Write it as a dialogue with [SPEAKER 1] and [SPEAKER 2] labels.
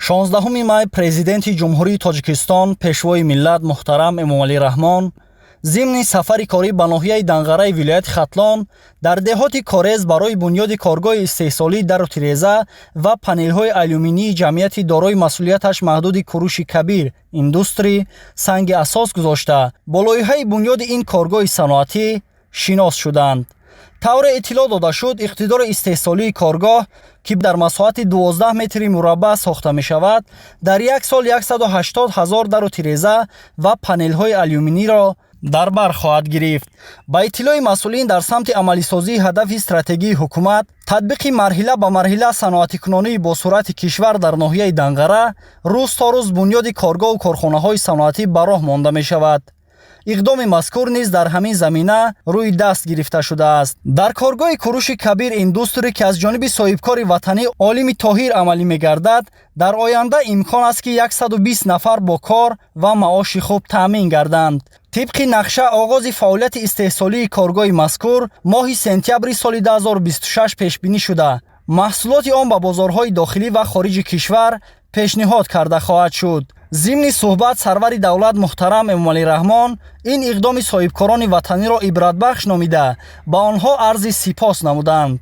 [SPEAKER 1] 16 май президенти ҷумҳурии Тоҷикистон пешвои миллат муҳтарам Эмомалӣ Раҳмон зимни сафари корӣ ба ноҳияи Данғараи вилояти Хатлон дар деҳоти Корез барои бунёди коргоҳи истеҳсолии дару тиреза ва панелҳои алюминии ҷамъияти дорои масъулияташ маҳдуди Куруши Кабир Индустри санги асос гузошта бо лоиҳаи бунёди ин коргоҳи саноатӣ шинос шуданд. тавре иттилоъ дода шуд, иқтидори истеҳсолии коргоҳ, ки дар масоҳати 12 метри мураббаъ сохта мешавад, дар як сол 180 000 дару тиреза ва панелҳои алюминиро дар бар хоҳад гирифт. ба иттилои масъулин дар самти амалисозии ҳадафи стратегии ҳукумат, татбиқи марҳила ба марҳила саноатикунонии босуръати кишвар дар ноҳияи Данғара рӯз то рӯз бунёди коргоҳу корхонаҳои саноатӣ ба роҳ монда мешавад. иқдоми мазкур низ дар ҳамин замина рӯи даст гирифта шудааст. дар коргоҳи Куруши Кабир Индустри, ки аз ҷониби соҳибкори ватанӣ Олими Тоҳир амалӣ мегардад, дар оянда имкон аст ки 120 нафар бо кор ва маоши хуб таъмин гарданд. тибқи нақша оғози фаъолияти истеҳсолии коргоҳи мазкур моҳи сентябри соли 2026 пешбинӣ шуда, маҳсулоти он ба бозорҳои дохилӣ ва хориҷи кишвар пешниҳод карда хоҳад шуд. зимни суҳбат сарвари давлат муҳтарам Эмомалӣ Раҳмон ин иқдоми соҳибкорони ватаниро ибратбахш номида ба онҳо арзи сипос намуданд.